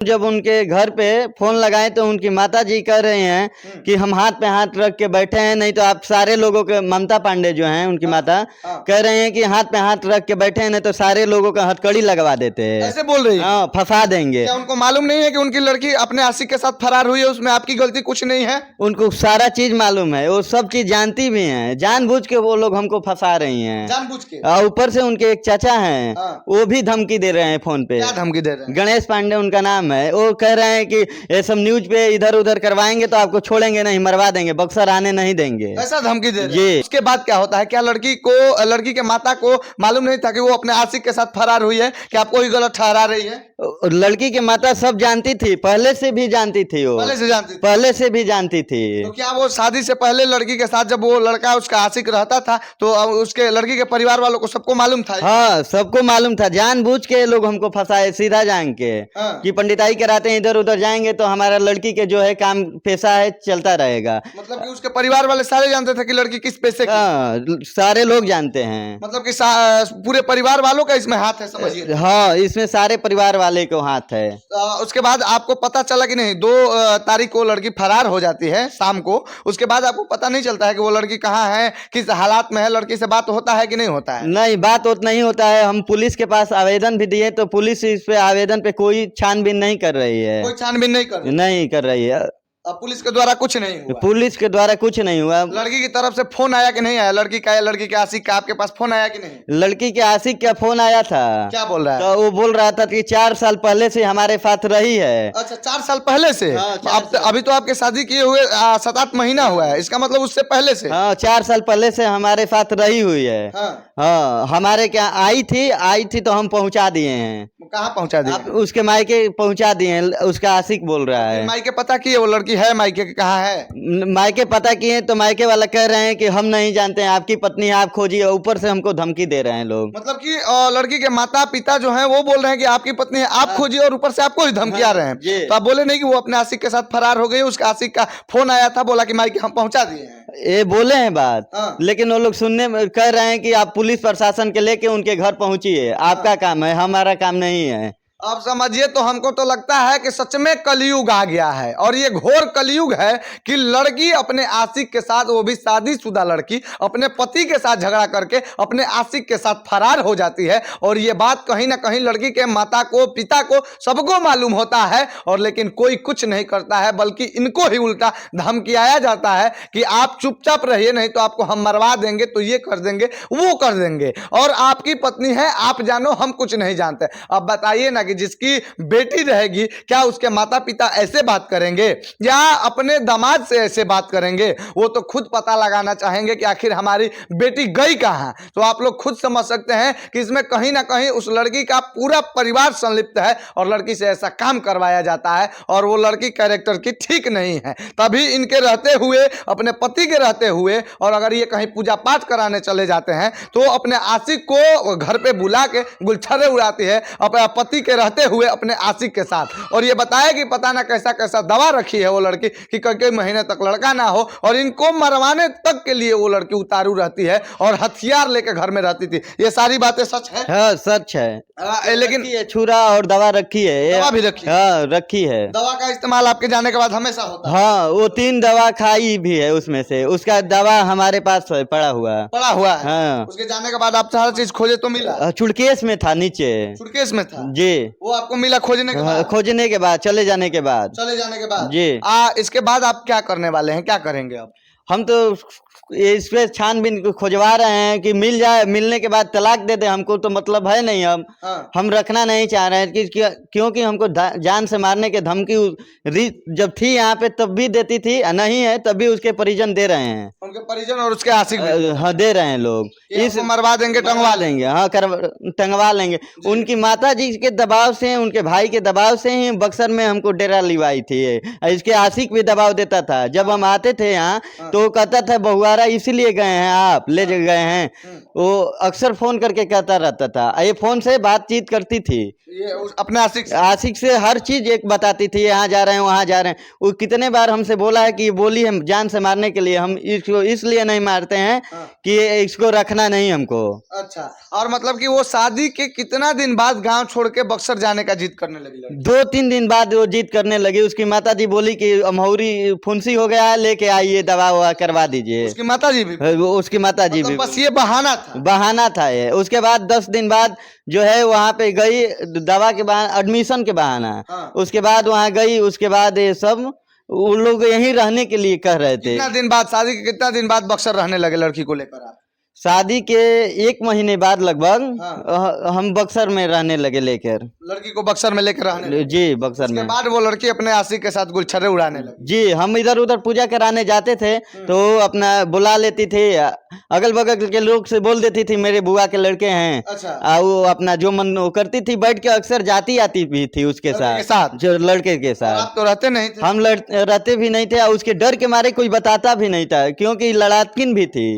जब उनके घर पे फोन लगाए तो उनकी माता जी कह रहे हैं कि हम हाथ पे हाथ रख के बैठे हैं, नहीं तो आप सारे लोगों के, ममता पांडे जो हैं उनकी माता कह रहे हैं कि हाथ पे हाथ रख के बैठे हैं, नहीं तो सारे लोगों का हथकड़ी लगवा देते हैं। ऐसे बोल रही है? हाँ, फंसा देंगे। क्या उनको मालूम नहीं है कि उनकी लड़की अपने आशिक के साथ फरार हुई है, उसमें आपकी गलती कुछ नहीं है? उनको सारा चीज मालूम है, वो सब चीज जानती भी हैं, जानबूझ के वो लोग हमको फंसा रही हैं, जानबूझ के। और ऊपर से उनके एक चाचा हैं, वो भी धमकी दे रहे हैं फोन पे। क्या धमकी दे रहे हैं? गणेश पांडे उनका नाम है। वो कह रहे हैं कि ये सब न्यूज पे इधर उधर करवाएंगे तो आपको छोड़ेंगे नहीं, मरवा देंगे, बक्सर आने नहीं देंगे। ऐसा धमकी दे रहे हैं? जी। उसके बाद क्या होता है? क्या लड़की के माता को मालूम नहीं था कि वो अपने आशिक के साथ फरार हुई है? क्या आपको ही गलत ठहरा रही है? लड़की की माता सब जानती थी, पहले से भी जानती थी, वो पहले से जानती थी? पहले से भी जानती थी। तो क्या वो शादी से पहले लड़की के साथ जब वो लड़का उसका आशिक रहता था तो उसके लड़की के परिवार वालों को सबको मालूम था? हाँ, सबको मालूम था, जानबूझ के लोग हमको फंसाए, सीधा जान के कि पंडिताई कराते हैं, इधर उधर जाएंगे तो हमारा लड़की के जो है काम पेशा है चलता रहेगा। मतलब कि उसके परिवार वाले सारे जानते थे कि लड़की किस पेशे की? हाँ, सारे लोग जानते हैं। मतलब कि पूरे परिवार वालों का इसमें हाथ है, समझिए। हाँ, इसमें सारे परिवार वाले को हाथ है। उसके बाद आपको पता चला कि नहीं? 2 तारीख को लड़की फरार हो जाती है शाम को, उसके बाद आपको पता नहीं चलता है कि वो लड़की कहाँ है, किस हालात में है? लड़की से बात होता है कि नहीं होता है? नहीं, बात नहीं होता है। हम पुलिस के पास आवेदन भी दिए तो पुलिस इस पे आवेदन पे कोई छानबीन नहीं कर रही है। कोई छानबीन नहीं कर रही है। पुलिस के द्वारा कुछ नहीं हुआ? पुलिस के द्वारा कुछ नहीं हुआ। लड़की की तरफ से फोन आया कि नहीं आया? लड़की के आशिक का आपके पास फोन आया कि नहीं? लड़की के आशिक का फोन आया था। क्या बोल रहा है? तो वो बोल रहा था कि 4 साल पहले से हमारे साथ रही है। अच्छा, 4 साल पहले से? अभी तो आपके शादी किए हुए 7-8 महीना हुआ है, इसका मतलब उससे पहले से? हाँ, 4 साल पहले से हमारे साथ रही हुई है। हाँ, हमारे क्या आई थी तो हम पहुंचा दिए हैं। कहाँ पहुंचा दिए? उसके मायके पहुंचा दिए हैं। उसका आशिक बोल रहा है। मायके पता किए? वो लड़की है मायके के? कहाँ है मायके? पता किए तो मायके वाला कह रहे हैं कि हम नहीं जानते हैं, आपकी पत्नी है, आप खोजिए। ऊपर से हमको धमकी दे रहे हैं लोग। मतलब कि लड़की के माता पिता जो हैं वो बोल रहे हैं कि आपकी पत्नी है, आप खोजिए, और ऊपर से आपको ही धमकी आ रहे हैं। तो आप बोले नहीं कि वो अपने आशिक के साथ फरार हो गई? उसका आशिक का फोन आया था, बोला कि मायके हम पहुंचा दिए हैं। ये बोले हैं बात, लेकिन वो लोग सुनने में कह रहे हैं कि आप पुलिस प्रशासन के लेके उनके घर पहुंचिए, आपका काम है, हमारा काम नहीं है। आप समझिए, तो हमको तो लगता है कि सच में कलयुग आ गया है, और ये घोर कलयुग है कि लड़की अपने आशिक के साथ, वो भी शादीशुदा लड़की, अपने पति के साथ झगड़ा करके अपने आशिक के साथ फरार हो जाती है। और ये बात कहीं ना कहीं लड़की के माता को, पिता को, सबको मालूम होता है, और लेकिन कोई कुछ नहीं करता है, बल्कि इनको ही उल्टा धमकियाया जाता है कि आप चुपचाप रहिए, नहीं तो आपको हम मरवा देंगे, तो ये कर देंगे, वो कर देंगे, और आपकी पत्नी है, आप जानो, हम कुछ नहीं जानते। अब बताइए ना कि जिसकी बेटी रहेगी, क्या उसके माता पिता ऐसे बात करेंगे या अपने दामाद से ऐसे बात करेंगे? वो तो खुद पता लगाना चाहेंगे कि आखिर हमारी बेटी गई कहां। तो आप लोग खुद समझ सकते हैं कि इसमें कहीं ना कहीं उस लड़की का पूरा परिवार संलिप्त है, और लड़की से ऐसा काम करवाया जाता है, और वो लड़की कैरेक्टर की ठीक नहीं है। तभी इनके रहते हुए, अपने पति के रहते हुए, और अगर ये कहीं पूजा पाठ कराने चले जाते हैं तो अपने आशिक को घर पे बुला के गुलछर्रे उड़ाती है, अपने पति के रहते हुए अपने आशिक के साथ। और ये बताया कि पता ना कैसा कैसा दवा रखी है वो लड़की कि कई महीने तक लड़का ना हो, और इनको मरवाने तक के लिए वो लड़की उतारू रहती है, और हथियार लेकर घर में रहती थी। ये सारी बातें सच है? हाँ, सच है। लेकिन छुरा और दवा रखी है। दवा भी रखी है? हाँ, रखी है। दवा का इस्तेमाल आपके जाने के बाद हमेशा होता है? हाँ, वो 3 दवा खाई भी है, उसमें से उसका दवा हमारे पास पड़ा हुआ है। हाँ। उसके जाने के बाद आप सारा चीज खोजे तो मिला? चुड़केस में था, नीचे चुड़केस में था जी। वो आपको मिला खोजने के बाद? खोजने के बाद, चले जाने के बाद जी। इसके बाद आप क्या करने वाले हैं, क्या करेंगे आप? हम तो इस पे छानबीन खोजवा रहे हैं कि मिल जाए, मिलने के बाद तलाक दे दे, हमको तो मतलब है नहीं। हम रखना नहीं चाह रहे हैं क्योंकि हमको जान से मारने के धमकी जब थी यहाँ पे तब भी देती थी, नहीं है तब भी उसके परिजन दे रहे हैं, उनके परिजन और उसके आशिक हाँ दे रहे हैं लोग। इस मरवा देंगे, टंगवा लेंगे। हाँ, टंगवा लेंगे। उनकी माता जी के दबाव से, उनके भाई के दबाव से ही बक्सर में हमको डेरा लिवाई थी। इसके आशिक भी दबाव देता था। जब हम आते थे यहाँ तो तो वो कहता था बहुआरा इसीलिए गए हैं आप ले गए हैं, वो अक्सर फोन करके कहता रहता था। ये फोन से बातचीत करती थी, ये अपने आशिक से। आशिक से हर चीज एक बताती थी, यहाँ जा रहे हैं वहाँ जा रहे हैं। वो कितने बार हमसे बोला है कि ये बोली है जान से मारने के लिए, हम इसको इसलिए नहीं मारते हैं कि इसको रखना नहीं हमको। अच्छा, और मतलब कि वो शादी के कितना दिन बाद गांव छोड़ के बक्सर जाने का जिद करने लगी लड़की? 2-3 दिन बाद वो जिद करने लगी। उसकी माता जी बोली कि अमहौरी फुंसी हो गया है, लेके आइए दवा ववा करवा दीजिए। उसकी माता जी भी? उसकी माता जी भी, बस ये बहाना था? बहाना था ये। उसके बाद 10 दिन बाद जो है वहाँ पे गई, दवा के बहाना, एडमिशन के बहाना। उसके बाद वहाँ गई, उसके बाद ये सब वो लोग यहीं रहने के लिए कह रहे थे। कितना दिन बाद, शादी के कितना दिन बाद बक्सर रहने लगे लड़की को लेकर आप? शादी के 1 महीने बाद लगभग हम बक्सर में रहने लगे लेकर। लड़की को बक्सर में लेकर रहने लगे? जी, बक्सर उसके में। बाद वो लड़की अपने आशिक के साथ गुलछर्रे उड़ाने लगी? जी, हम इधर उधर पूजा कराने जाते थे तो अपना बुला लेती थी, अगल बगल के लोग से बोल देती थी मेरे बुआ के लड़के हैं। अच्छा। वो अपना जो मन वो करती थी, बैठ के अक्सर जाती आती भी थी उसके साथ, जो लड़के के साथ। आप तो रहते नहीं थे? हम रहते भी नहीं थे, और उसके डर के मारे कोई बताता भी नहीं था, क्योंकि लड़ाकिन भी थी।